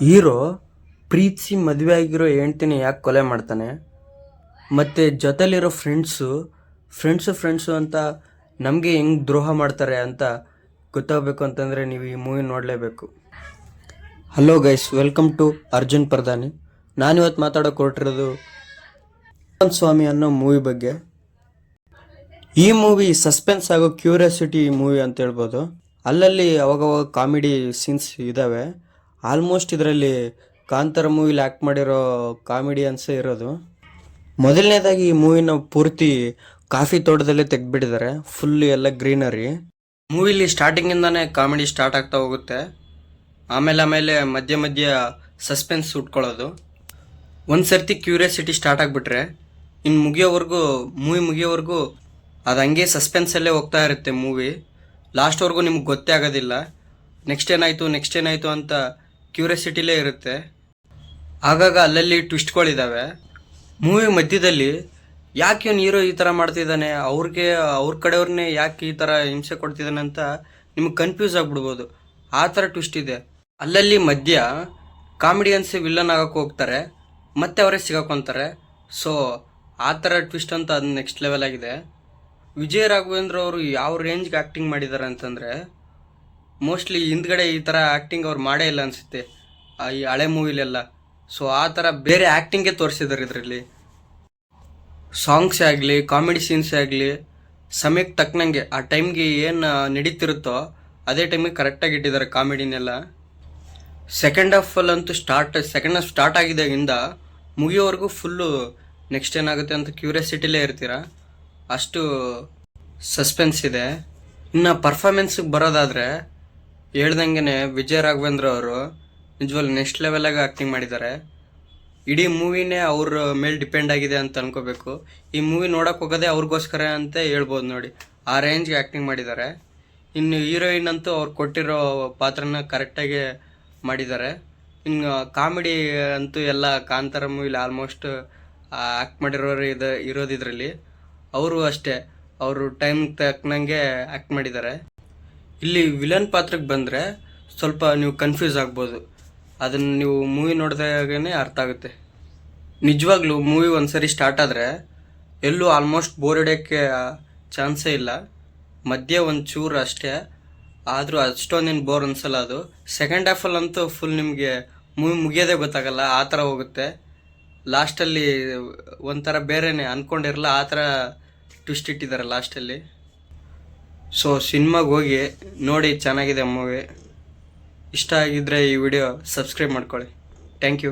Hero ಪ್ರೀತಿಸಿ ಮದುವೆ ಆಗಿರೋ ಹೆಂಡ್ತಿನ ಯಾಕೆ ಕೊಲೆ ಮಾಡ್ತಾನೆ, ಮತ್ತು ಜೊತೆಲಿರೋ ಫ್ರೆಂಡ್ಸು ಅಂತ ನಮಗೆ ಹೆಂಗೆ ದ್ರೋಹ ಮಾಡ್ತಾರೆ ಅಂತ ಗೊತ್ತಾಗಬೇಕು ಅಂತಂದರೆ ನೀವು ಈ ಮೂವಿ ನೋಡಲೇಬೇಕು. Hello guys, welcome to Arjun Pradhani. ನಾನಿವತ್ತು ಮಾತಾಡೋಕೆ ಹೊರಟಿರೋದು ಸ್ವಾಮಿ ಅನ್ನೋ ಮೂವಿ ಬಗ್ಗೆ. ಈ ಮೂವಿ ಸಸ್ಪೆನ್ಸ್ ಆಗೋ ಕ್ಯೂರಿಯಾಸಿಟಿ ಮೂವಿ ಅಂತ ಹೇಳ್ಬೋದು. ಅಲ್ಲಲ್ಲಿ ಅವಾಗವಾಗ ಕಾಮಿಡಿ ಸೀನ್ಸ್ ಇದ್ದಾವೆ. ಆಲ್ಮೋಸ್ಟ್ ಇದರಲ್ಲಿ ಕಾಂತಾರ ಮೂವಿಲಿ ಆ್ಯಕ್ಟ್ ಮಾಡಿರೋ ಕಾಮಿಡಿಯನ್ಸೇ ಇರೋದು. ಮೊದಲನೇದಾಗಿ ಈ ಮೂವಿನ ಪೂರ್ತಿ ಕಾಫಿ ತೋಟದಲ್ಲೇ ತೆಗೆದ್ಬಿಟ್ಟಿದ್ದಾರೆ. ಫುಲ್ ಎಲ್ಲ ಗ್ರೀನರಿ. ಮೂವಿಲಿ ಸ್ಟಾರ್ಟಿಂಗಿಂದಾನೇ ಕಾಮಿಡಿ ಸ್ಟಾರ್ಟ್ ಆಗ್ತಾ ಹೋಗುತ್ತೆ. ಆಮೇಲೆ ಮಧ್ಯ ಸಸ್ಪೆನ್ಸ್ ಉಟ್ಕೊಳ್ಳೋದು. ಒಂದು ಸರ್ತಿ ಕ್ಯೂರಿಯಾಸಿಟಿ ಸ್ಟಾರ್ಟ್ ಆಗಿಬಿಟ್ರೆ ಇನ್ನು ಮೂವಿ ಮುಗಿಯೋವರೆಗೂ ಅದು ಹಂಗೆ ಸಸ್ಪೆನ್ಸಲ್ಲೇ ಹೋಗ್ತಾ ಇರುತ್ತೆ. ಮೂವಿ ಲಾಸ್ಟ್ವರೆಗೂ ನಿಮ್ಗೆ ಗೊತ್ತೇ ಆಗೋದಿಲ್ಲ. ನೆಕ್ಸ್ಟ್ ಏನಾಯಿತು ಅಂತ ಕ್ಯೂರಿಯಾಸಿಟಿಲೇ ಇರುತ್ತೆ. ಆಗಾಗ ಅಲ್ಲಲ್ಲಿ ಟ್ವಿಸ್ಟ್ಗಳಿದ್ದಾವೆ. ಮೂವಿ ಮಧ್ಯದಲ್ಲಿ ಯಾಕೆ ಇವನು ಹೀರೋ ಈ ಥರ ಮಾಡ್ತಿದ್ದಾನೆ, ಅವ್ರ ಕಡೆಯವ್ರನ್ನೇ ಯಾಕೆ ಈ ಥರ ಹಿಂಸೆ ಕೊಡ್ತಿದ್ದಾನೆ ಅಂತ ನಿಮ್ಗೆ ಕನ್ಫ್ಯೂಸ್ ಆಗಿಬಿಡ್ಬೋದು. ಆ ಥರ ಟ್ವಿಸ್ಟ್ ಇದೆ. ಅಲ್ಲಲ್ಲಿ ಮಧ್ಯ ಕಾಮಿಡಿಯನ್ಸೇ ವಿಲ್ಲನ್ ಆಗೋಕ್ಕೆ ಹೋಗ್ತಾರೆ, ಮತ್ತೆ ಅವರೇ ಸಿಗಾಕೊಂತಾರೆ. ಸೊ ಆ ಥರ ಟ್ವಿಸ್ಟ್ ಅಂತ ಅದು ನೆಕ್ಸ್ಟ್ ಲೆವೆಲ್ ಆಗಿದೆ. ವಿಜಯ್ ರಾಘವೇಂದ್ರ ಅವರು ಯಾವ ರೇಂಜ್ಗೆ ಆ್ಯಕ್ಟಿಂಗ್ ಮಾಡಿದ್ದಾರೆ ಅಂತಂದರೆ, ಮೋಸ್ಟ್ಲಿ ಹಿಂದ್ಗಡೆ ಈ ಥರ ಆ್ಯಕ್ಟಿಂಗ್ ಅವ್ರು ಮಾಡೇ ಇಲ್ಲ ಅನಿಸುತ್ತೆ ಈ ಹಳೆ ಮೂವಿಲೆಲ್ಲ. ಸೊ ಆ ಥರ ಬೇರೆ ಆ್ಯಕ್ಟಿಂಗೇ ತೋರಿಸಿದ್ದಾರೆ ಇದರಲ್ಲಿ. ಸಾಂಗ್ಸೇ ಆಗಲಿ, ಕಾಮಿಡಿ ಸೀನ್ಸೇ ಆಗಲಿ, ಸಮಯಕ್ಕೆ ತಕ್ಕನಂಗೆ ಆ ಟೈಮ್ಗೆ ಏನು ನಡೀತಿರುತ್ತೋ ಅದೇ ಟೈಮಿಗೆ ಕರೆಕ್ಟಾಗಿ ಇಟ್ಟಿದ್ದಾರೆ ಕಾಮಿಡಿನೆಲ್ಲ. ಸೆಕೆಂಡ್ ಹಾಫಲ್ಲಂತೂ ಸೆಕೆಂಡ್ ಹಾಫ್ ಸ್ಟಾರ್ಟ್ ಆಗಿದ್ದಾಗಿಂದ ಮುಗಿಯೋವರೆಗೂ ಫುಲ್ಲು ನೆಕ್ಸ್ಟ್ ಏನಾಗುತ್ತೆ ಅಂತ ಕ್ಯೂರಿಯಾಸಿಟಿಲೇ ಇರ್ತೀರ. ಅಷ್ಟು ಸಸ್ಪೆನ್ಸ್ ಇದೆ. ಇನ್ನು ಪರ್ಫಾರ್ಮೆನ್ಸಿಗೆ ಬರೋದಾದರೆ ಹೇಳ್ದಂಗೆ ವಿಜಯ್ ರಾಘವೇಂದ್ರ ಅವರು ನಿಜವಾಗ್ಲೂ ನೆಕ್ಸ್ಟ್ ಲೆವೆಲಾಗಿ ಆ್ಯಕ್ಟಿಂಗ್ ಮಾಡಿದ್ದಾರೆ. ಇಡೀ ಮೂವಿನೇ ಅವ್ರ ಮೇಲೆ ಡಿಪೆಂಡ್ ಆಗಿದೆ ಅಂತ ಅನ್ಕೋಬೇಕು. ಈ ಮೂವಿ ನೋಡೋಕೆ ಹೋಗೋದೇ ಅವ್ರಿಗೋಸ್ಕರ ಅಂತ ಹೇಳ್ಬೋದು ನೋಡಿ. ಆ ರೇಂಜ್ಗೆ ಆ್ಯಕ್ಟಿಂಗ್ ಮಾಡಿದ್ದಾರೆ. ಇನ್ನು ಹೀರೋಯಿನ್ ಅಂತೂ ಅವ್ರು ಕೊಟ್ಟಿರೋ ಪಾತ್ರನ ಕರೆಕ್ಟಾಗಿ ಮಾಡಿದ್ದಾರೆ. ಇನ್ನು ಕಾಮಿಡಿ ಅಂತೂ ಎಲ್ಲ ಕಾಂತಾರ ಮೂವಿಲಿ ಆಲ್ಮೋಸ್ಟ್ ಆ್ಯಕ್ಟ್ ಮಾಡಿರೋರು ಇರೋದಿದ್ರಲ್ಲಿ ಅವರು ಅಷ್ಟೇ, ಅವರು ಟೈಮ್ ತಕ್ಕನಂಗೆ ಆ್ಯಕ್ಟ್ ಮಾಡಿದ್ದಾರೆ. ಇಲ್ಲಿ ವಿಲನ್ ಪಾತ್ರಕ್ಕೆ ಬಂದರೆ ಸ್ವಲ್ಪ ನೀವು ಕನ್ಫ್ಯೂಸ್ ಆಗ್ಬೋದು. ಅದನ್ನು ನೀವು ಮೂವಿ ನೋಡಿದಾಗೇ ಅರ್ಥ ಆಗುತ್ತೆ. ನಿಜವಾಗ್ಲೂ ಮೂವಿ ಒಂದು ಸರಿ ಸ್ಟಾರ್ಟ್ ಆದರೆ ಎಲ್ಲೂ ಆಲ್ಮೋಸ್ಟ್ ಬೋರ್ ಹಿಡಿಯೋಕ್ಕೆ ಚಾನ್ಸೇ ಇಲ್ಲ. ಮಧ್ಯೆ ಒಂದು ಚೂರು ಅಷ್ಟೇ, ಆದರೂ ಅಷ್ಟೊಂದೇನು ಬೋರ್ ಅನಿಸಲ್ಲ ಅದು. ಸೆಕೆಂಡ್ ಹಾಫಲ್ಲಂತೂ ಫುಲ್ ನಿಮಗೆ ಮೂವಿ ಮುಗಿಯೋದೇ ಗೊತ್ತಾಗಲ್ಲ, ಆ ಥರ ಹೋಗುತ್ತೆ. ಲಾಸ್ಟಲ್ಲಿ ಒಂಥರ ಬೇರೆನೇ ಅಂದ್ಕೊಂಡಿರಲ್ಲ, ಆ ಥರ ಟ್ವಿಸ್ಟ್ ಇಟ್ಟಿದ್ದಾರೆ ಲಾಸ್ಟಲ್ಲಿ. ಸೊ ಸಿನಿಮಾಗೆ ಹೋಗಿ ನೋಡಿ, ಚೆನ್ನಾಗಿದೆ ಮೂವಿ. ಇಷ್ಟ ಆಗಿದ್ದರೆ ಈ ವಿಡಿಯೋ ಸಬ್ಸ್ಕ್ರೈಬ್ ಮಾಡ್ಕೊಳ್ಳಿ. Thank you.